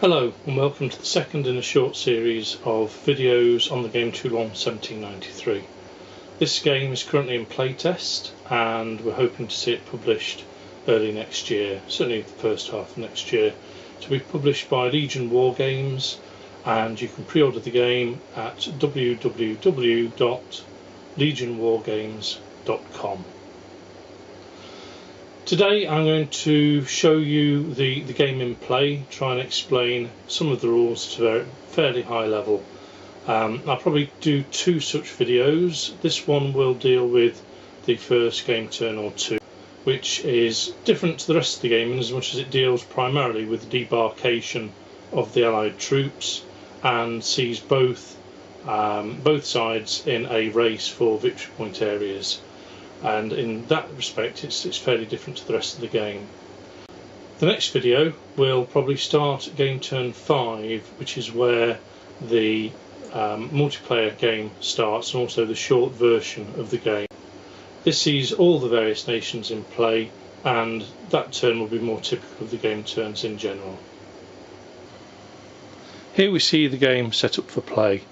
Hello and welcome to the second in a short series of videos on the game Toulon 1793. This game is currently in playtest and we're hoping to see it published early next year, certainly the first half of next year, to be published by Legion Wargames, and you can pre-order the game at www.legionwargames.com. Today I'm going to show you the game in play, try and explain some of the rules to a fairly high level. I'll probably do two such videos. This one will deal with the first game turn or two, which is different to the rest of the game in as much as it deals primarily with the debarkation of the Allied troops and sees both sides in a race for victory point areas. And in that respect it's fairly different to the rest of the game. The next video will probably start at game turn 5, which is where the multiplayer game starts, and also the short version of the game. This sees all the various nations in play, and that turn will be more typical of the game turns in general. Here we see the game set up for play.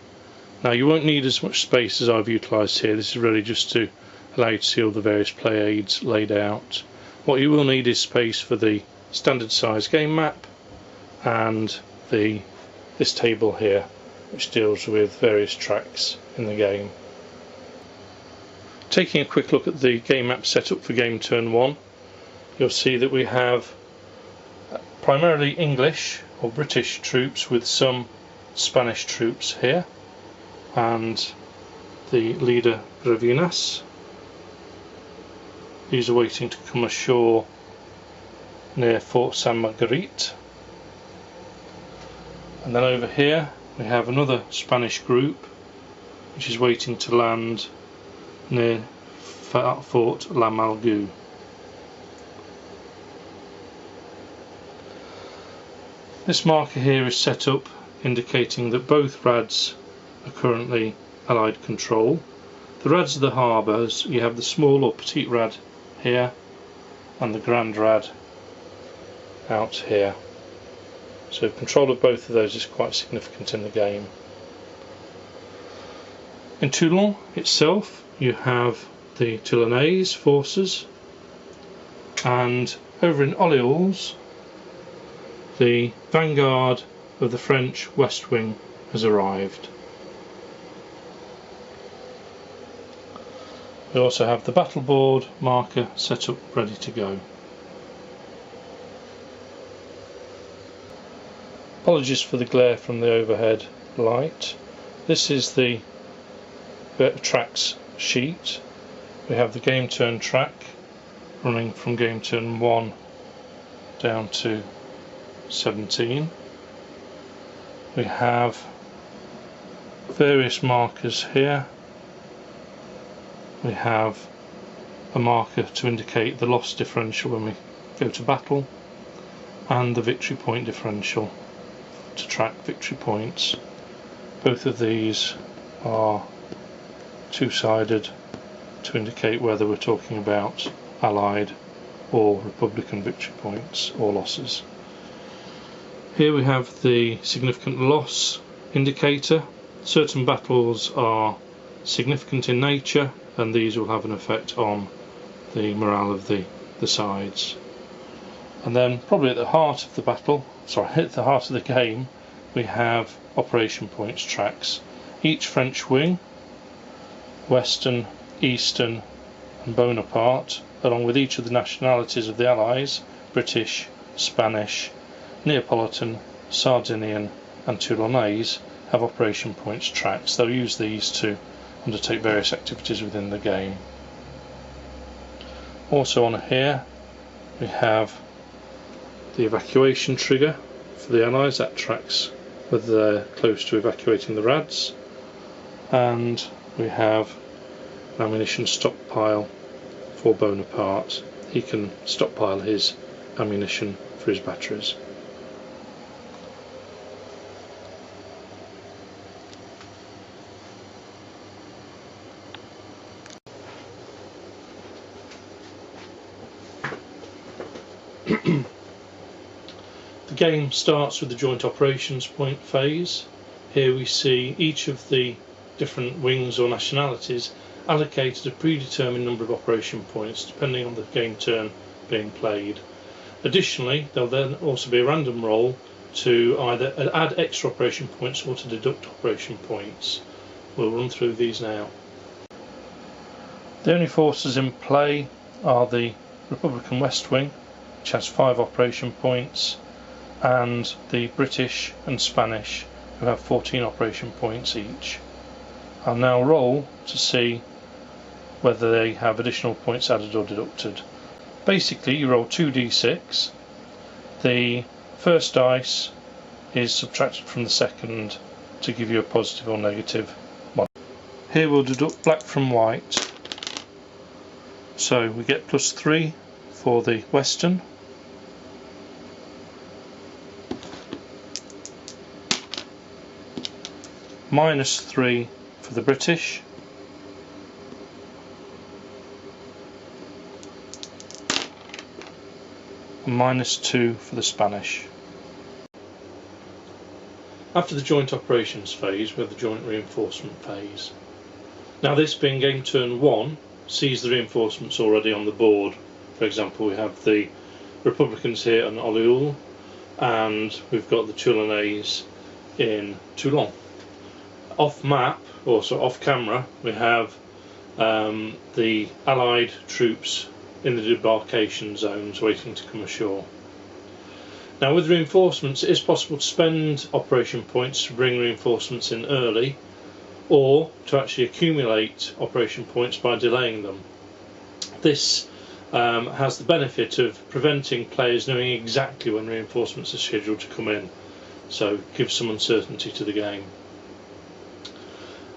Now you won't need as much space as I've utilised here. This is really just to allow you to see all the various play aids laid out. What you will need is space for the standard size game map and this table here, which deals with various tracks in the game. Taking a quick look at the game map setup for game turn 1, you'll see that we have primarily English or British troops with some Spanish troops here, and the leader Grevinas. These are waiting to come ashore near Fort Saint Marguerite. And then over here we have another Spanish group which is waiting to land near Fort La Malgue. This marker here is set up indicating that both RADs are currently Allied control. The RADs are the harbours. You have the small or petite RAD here and the grand rad out here, so control of both of those is quite significant in the game. In Toulon itself you have the Toulonnese forces, and over in Orléans the vanguard of the French west wing has arrived. We also have the battle board marker set up ready to go. Apologies for the glare from the overhead light. This is the tracks sheet. We have the game turn track running from game turn 1 down to 17. We have various markers here. We have a marker to indicate the loss differential when we go to battle, and the victory point differential to track victory points. Both of these are two-sided to indicate whether we're talking about Allied or Republican victory points or losses. Here we have the significant loss indicator. Certain battles are significant in nature, and these will have an effect on the morale of the sides. And then probably at the heart of the battle, at the heart of the game, we have operation points tracks. Each French wing, Western, Eastern and Bonaparte, along with each of the nationalities of the Allies, British, Spanish, Neapolitan, Sardinian and Toulonnese, have operation points tracks. They'll use these to undertake various activities within the game. Also on here we have the evacuation trigger for the Allies. That tracks whether they're close to evacuating the RADs, and we have an ammunition stockpile for Bonaparte. He can stockpile his ammunition for his batteries. The game starts with the joint operations point phase. Here we see each of the different wings or nationalities allocated a predetermined number of operation points depending on the game turn being played. Additionally, there'll then also be a random roll to either add extra operation points or to deduct operation points. We'll run through these now. The only forces in play are the Republican West Wing, which has 5 operation points, and the British and Spanish, who have 14 operation points each. I'll now roll to see whether they have additional points added or deducted. Basically, you roll 2d6. The first dice is subtracted from the second to give you a positive or negative one. Here we'll deduct black from white. So we get +3 for the Western, -3 for the British, and -2 for the Spanish. After the joint operations phase, we have the joint reinforcement phase. Now, this being game turn 1, sees the reinforcements already on the board. For example, we have the Republicans here in Olioul, and we've got the Toulonnais in Toulon. Off map, or so off camera, we have the Allied troops in the debarkation zones waiting to come ashore. Now, with reinforcements, it is possible to spend operation points to bring reinforcements in early, or to actually accumulate operation points by delaying them. This has the benefit of preventing players knowing exactly when reinforcements are scheduled to come in, so it gives some uncertainty to the game.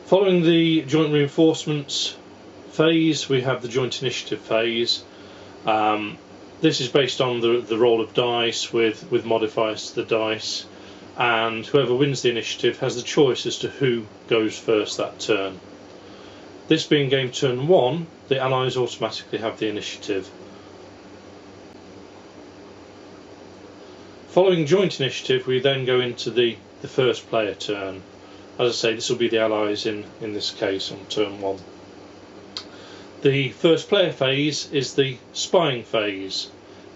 Following the joint reinforcements phase, we have the joint initiative phase. This is based on the roll of dice with modifiers to the dice, and whoever wins the initiative has the choice as to who goes first that turn. This being game turn 1, the Allies automatically have the initiative. Following joint initiative, we then go into the first player turn. As I say, this will be the Allies in this case on turn 1. The first player phase is the spying phase.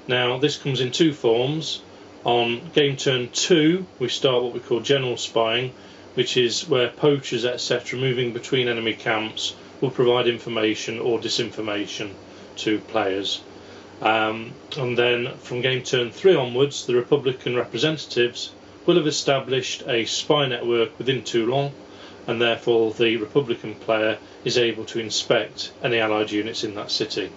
Now, this comes in 2 forms. On game turn 2, we start what we call general spying, which is where poachers, etc., moving between enemy camps will provide information or disinformation to players. And then from game turn 3 onwards, the Republican representatives will have established a spy network within Toulon, and therefore the Republican player is able to inspect any Allied units in that city.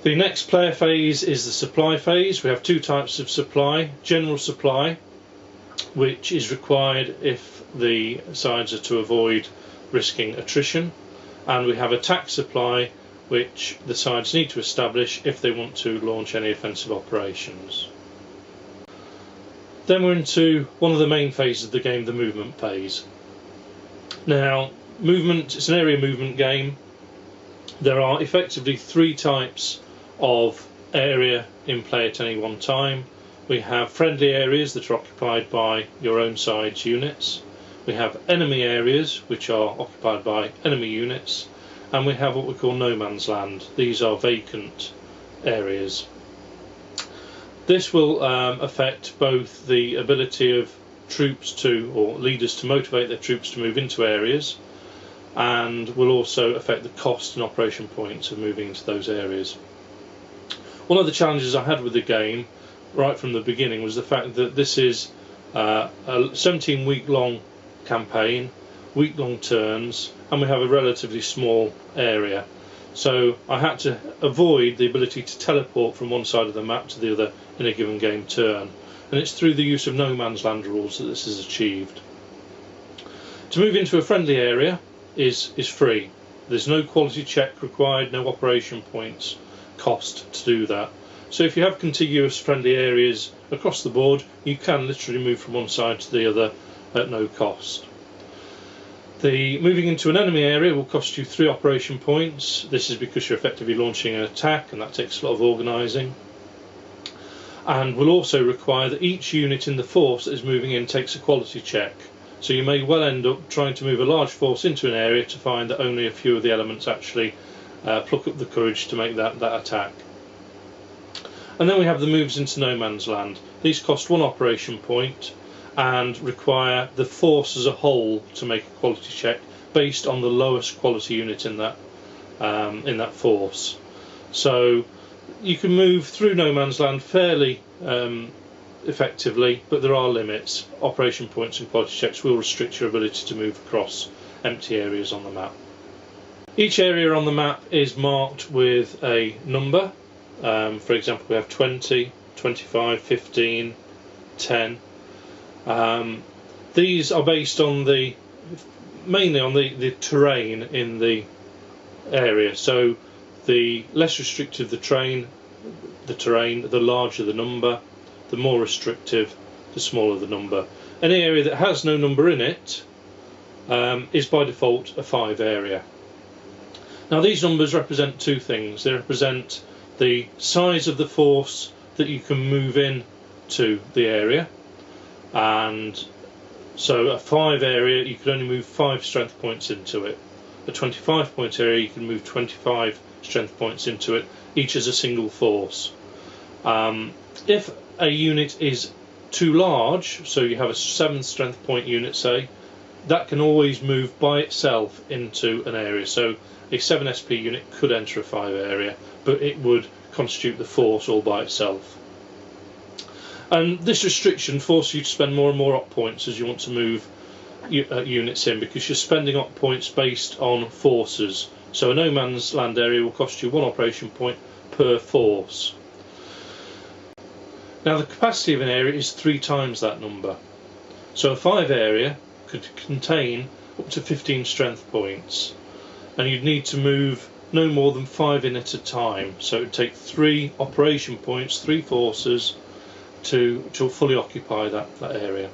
The next player phase is the supply phase. We have 2 types of supply. General supply, which is required if the sides are to avoid risking attrition, and we have attack supply, which the sides need to establish if they want to launch any offensive operations. Then we're into one of the main phases of the game, the movement phase. Now, movement, it's an area movement game. There are effectively 3 types of area in play at any one time. We have friendly areas that are occupied by your own side's units. We have enemy areas which are occupied by enemy units, and we have what we call no man's land. These are vacant areas. This will affect both the ability of troops to, or leaders to motivate their troops to move into areas, and will also affect the cost and operation points of moving into those areas. One of the challenges I had with the game right from the beginning was the fact that this is a 17-week long campaign, week-long turns, and we have a relatively small area. So I had to avoid the ability to teleport from one side of the map to the other in a given game turn, and it's through the use of no man's land rules that this is achieved. To move into a friendly area is free. There's no quality check required, no operation points cost to do that. So if you have contiguous friendly areas across the board, you can literally move from one side to the other at no cost. The moving into an enemy area will cost you 3 operation points. This is because you're effectively launching an attack, and that takes a lot of organising. and will also require that each unit in the force that is moving in takes a quality check. So you may well end up trying to move a large force into an area to find that only a few of the elements actually pluck up the courage to make that attack. And then we have the moves into no man's land. These cost 1 operation point and require the force as a whole to make a quality check based on the lowest quality unit in that force. So you can move through no man's land fairly effectively, but there are limits. Operation points and quality checks will restrict your ability to move across empty areas on the map. Each area on the map is marked with a number. For example, we have 20, 25, 15, 10. These are based on mainly on the terrain in the area. So the less restrictive the terrain, the larger the number. The more restrictive, the smaller the number. Any area that has no number in it is by default a 5 area. Now these numbers represent two things. They represent the size of the force that you can move in to the area, and so a 5 area you can only move 5 strength points into it. A 25 point area you can move 25 strength points into it, each as a single force. If a unit is too large, so you have a 7 strength point unit say, that can always move by itself into an area. So a 7 SP unit could enter a 5 area, but it would constitute the force all by itself. And this restriction forces you to spend more and more op points as you want to move units in, because you're spending op points based on forces. So a no man's land area will cost you 1 operation point per force. Now the capacity of an area is 3 times that number. So a 5 area could contain up to 15 strength points, and you'd need to move no more than 5 in at a time. So it would take 3 operation points, 3 forces to fully occupy that area.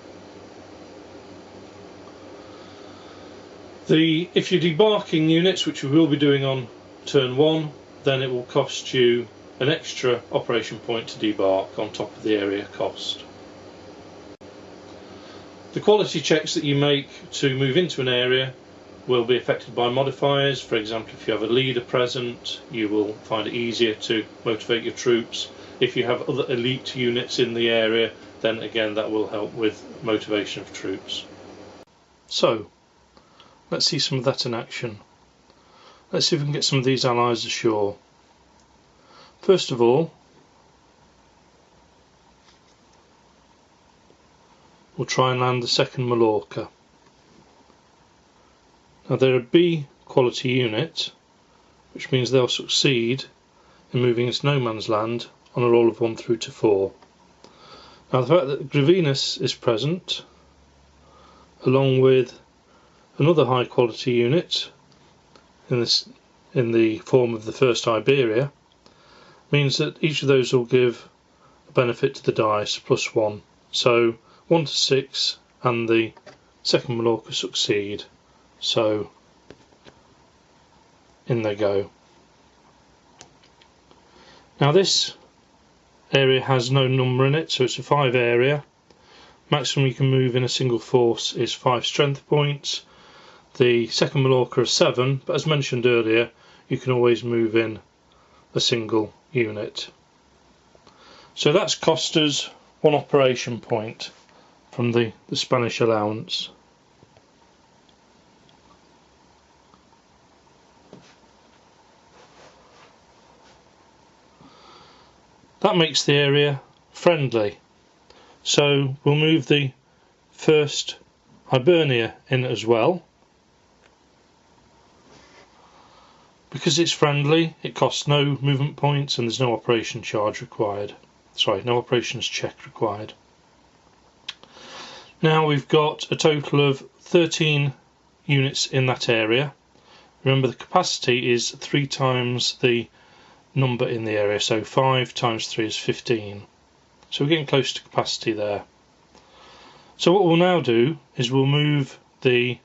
If you're debarking units, which we will be doing on turn 1, then it will cost you an extra operation point to debark on top of the area cost. The quality checks that you make to move into an area will be affected by modifiers. For example, if you have a leader present, you will find it easier to motivate your troops. If you have other elite units in the area, then again that will help with motivation of troops. So let's see some of that in action. Let's see if we can get some of these allies ashore. First of all, we'll try and land the second Mallorca. Now they're a B quality unit, which means they'll succeed in moving into no man's land on a roll of 1 through to 4. Now the fact that Gravinus is present, along with another high quality unit in the form of the first Iberia, means that each of those will give a benefit to the dice, +1. So 1 to 6 and the second Mallorca succeed. So in they go. Now this area has no number in it, so it's a 5 area. Maximum you can move in a single force is 5 strength points. The second Mallorca is 7, but as mentioned earlier, you can always move in a single unit. So that's cost us 1 operation point from the Spanish allowance. That makes the area friendly. So we'll move the first Hibernia in as well. Because it's friendly, it costs no movement points and there's no operation charge required. Sorry, no operations check required. Now we've got a total of 13 units in that area. Remember, the capacity is 3 times the number in the area, so 5 times 3 is 15. So we're getting close to capacity there. So what we'll now do is we'll move the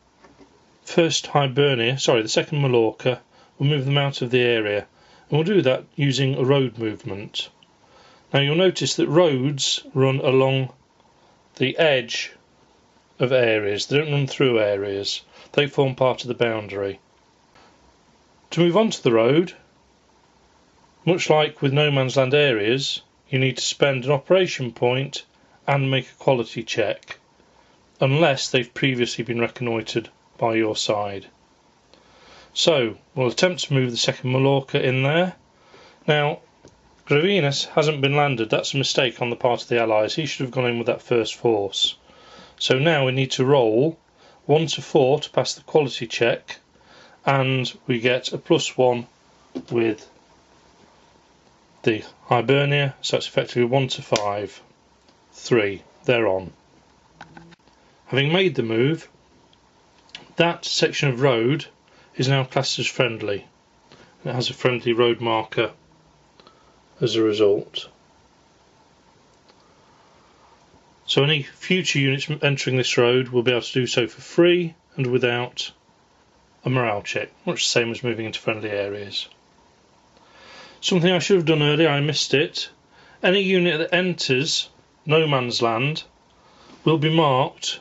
first Hibernia, sorry, the second Mallorca. We'll move them out of the area, and we'll do that using a road movement. Now you'll notice that roads run along the edge of areas, they don't run through areas, they form part of the boundary. To move onto the road, much like with no man's land areas, you need to spend an operation point and make a quality check, unless they've previously been reconnoitred by your side. So we'll attempt to move the second Mallorca in there. Now Gravinus hasn't been landed, that's a mistake on the part of the Allies, he should have gone in with that first force. So now we need to roll 1 to 4 to pass the quality check, and we get a +1 with the Hibernia, so that's effectively 1 to 5, 3, they're on. Having made the move, that section of road is now classed as friendly. It has a friendly road marker as a result. So any future units entering this road will be able to do so for free and without a morale check, much the same as moving into friendly areas. Something I should have done earlier, I missed it. Any unit that enters no man's land will be marked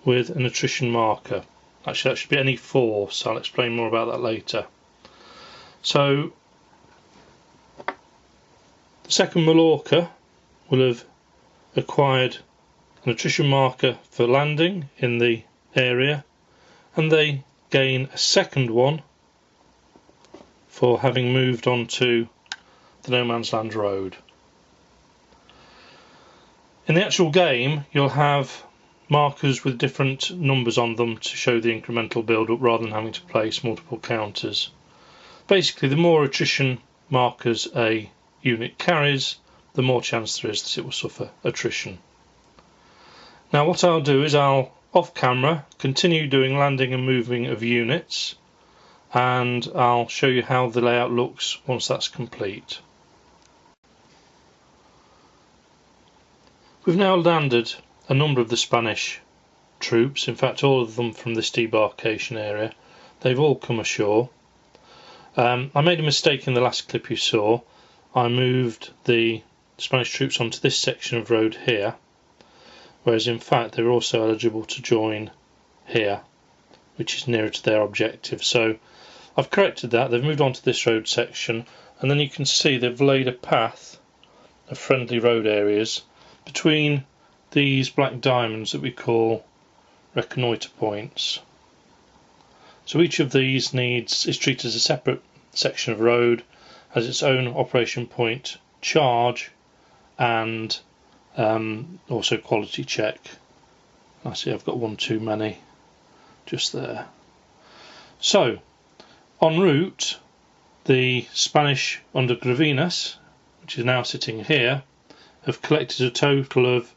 with an attrition marker. Actually, that should be any force, I'll explain more about that later. So the second Mallorca will have acquired an attrition marker for landing in the area, and they gain a second one for having moved on to the no man's land road. In the actual game you'll have markers with different numbers on them to show the incremental build up rather than having to place multiple counters. Basically, the more attrition markers a unit carries, the more chance there is that it will suffer attrition. Now what I'll do is I'll, off camera, continue doing landing and moving of units, and I'll show you how the layout looks once that's complete. We've now landed a number of the Spanish troops, in fact all of them from this debarkation area. They've all come ashore. I made a mistake in the last clip you saw. I moved the Spanish troops onto this section of road here, whereas in fact they're also eligible to join here, which is nearer to their objective. So I've corrected that, they've moved on to this road section, and then you can see they've laid a path of friendly road areas between these black diamonds that we call reconnoitre points. So each of these is treated as a separate section of road, has its own operation point charge, and also quality check. I see I've got one too many just there. So en route, the Spanish under Gravinus, which is now sitting here, have collected a total of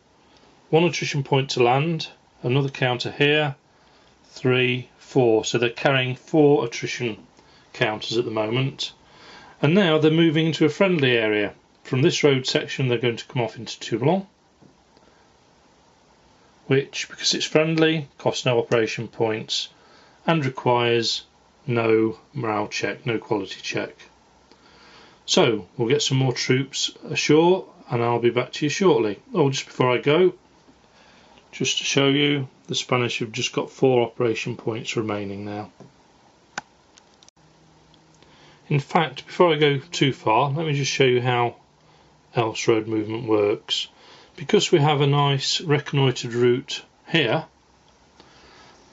1 attrition point to land, another counter here, 3, 4, so they're carrying 4 attrition counters at the moment, and now they're moving into a friendly area. From this road section they're going to come off into Toulon, which, because it's friendly, costs no operation points and requires no morale check, no quality check. So we'll get some more troops ashore and I'll be back to you shortly. Oh, just before I go, just to show you, the Spanish have just got 4 operation points remaining now. In fact, before I go too far, let me just show you how else road movement works. Because we have a nice reconnoitred route here,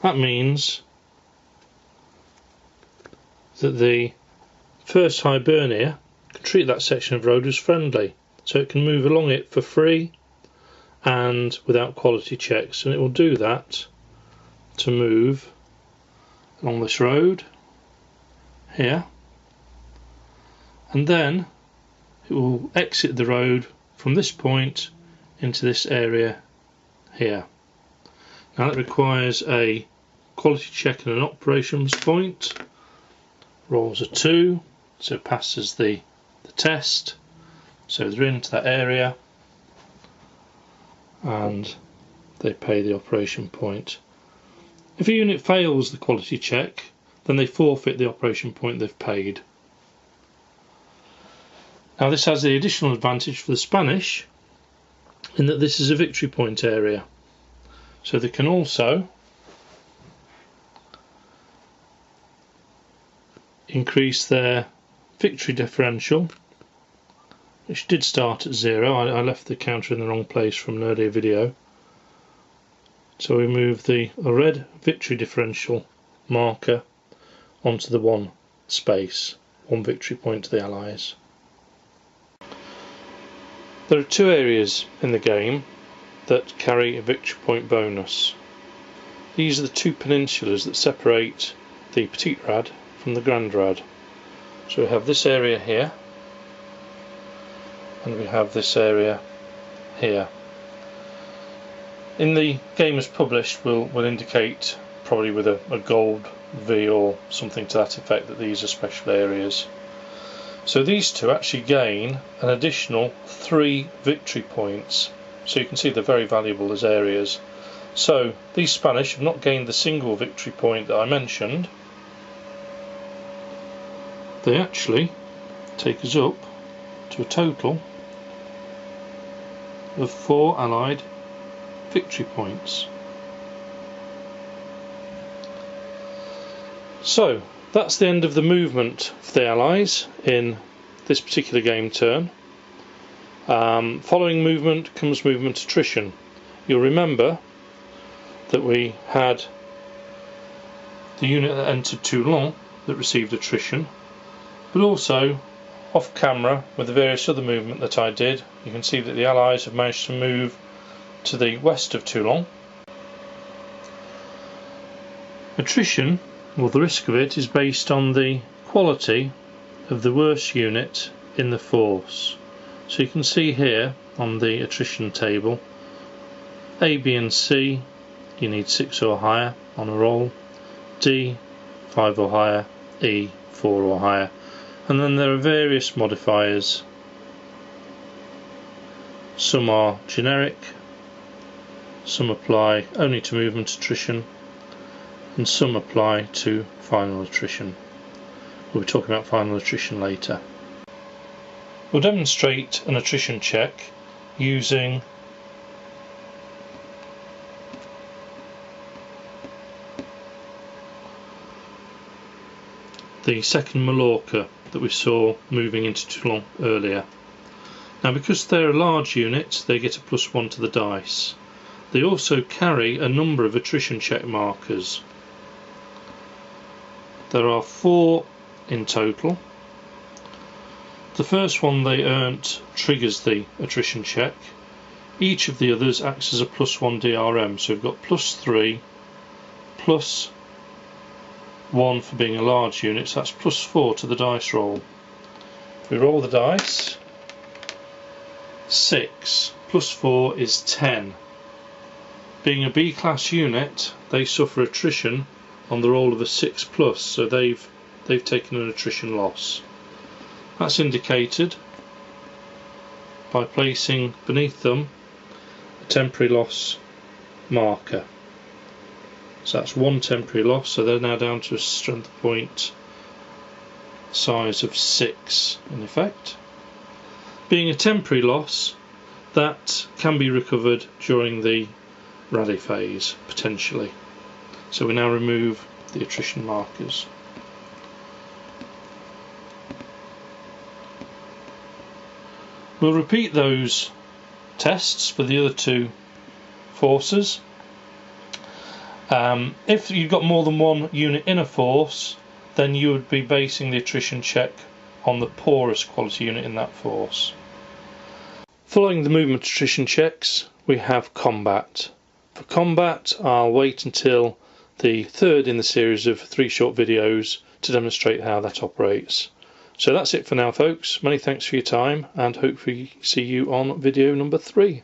that means that the first Hibernia can treat that section of road as friendly, so it can move along it for free and without quality checks, and it will do that to move along this road here, and then it will exit the road from this point into this area here. Now that requires a quality check and an operations point. Rolls a 2, so passes the test, so they're into that area and they pay the operation point. If a unit fails the quality check, then they forfeit the operation point they've paid. Now this has the additional advantage for the Spanish in that this is a victory point area, so they can also increase their victory differential, which did start at 0. I left the counter in the wrong place from an earlier video. So we move the red victory differential marker onto the 1 space, 1 victory point to the Allies. There are 2 areas in the game that carry a victory point bonus. These are the 2 peninsulas that separate the Petit Rad from the Grand Rad. So we have this area here, and we have this area here. In the game as published, we'll indicate, probably with a gold V or something to that effect, that these are special areas. So these 2 actually gain an additional 3 victory points, so you can see they're very valuable as areas. So these Spanish have not gained the single victory point that I mentioned. They actually take us up to a total of 4 Allied victory points. So that's the end of the movement for the Allies in this particular game turn. Following movement comes movement attrition. You'll remember that we had the unit that entered Toulon that received attrition, but also off camera with the various other movement that I did, you can see that the Allies have managed to move to the west of Toulon. Attrition, or the risk of it, is based on the quality of the worst unit in the force. So you can see here on the attrition table, A, B and C you need 6 or higher on a roll, D 5 or higher, E 4 or higher, and then there are various modifiers. Some are generic, some apply only to movement attrition, and some apply to final attrition. We'll be talking about final attrition later. We'll demonstrate an attrition check using the second Mallorca that we saw moving into Toulon earlier. Now, because they're a large unit, they get a +1 to the dice. They also carry a number of attrition check markers. There are 4 in total. The first one they earned triggers the attrition check. Each of the others acts as a +1 DRM, so we've got +3, +1 for being a large unit, so that's +4 to the dice roll. If we roll the dice, 6 +4 is 10. Being a B class unit, they suffer attrition on the roll of a 6+, so they've taken an attrition loss. That's indicated by placing beneath them a temporary loss marker. So that's 1 temporary loss, so they're now down to a strength point size of 6 in effect. Being a temporary loss, that can be recovered during the rally phase, potentially. So we now remove the attrition markers. We'll repeat those tests for the other 2 forces. If you've got more than 1 unit in a force, then you would be basing the attrition check on the poorest quality unit in that force. Following the movement attrition checks, we have combat. For combat, I'll wait until the 3rd in the series of 3 short videos to demonstrate how that operates. So that's it for now, folks. Many thanks for your time, and hopefully see you on video number 3.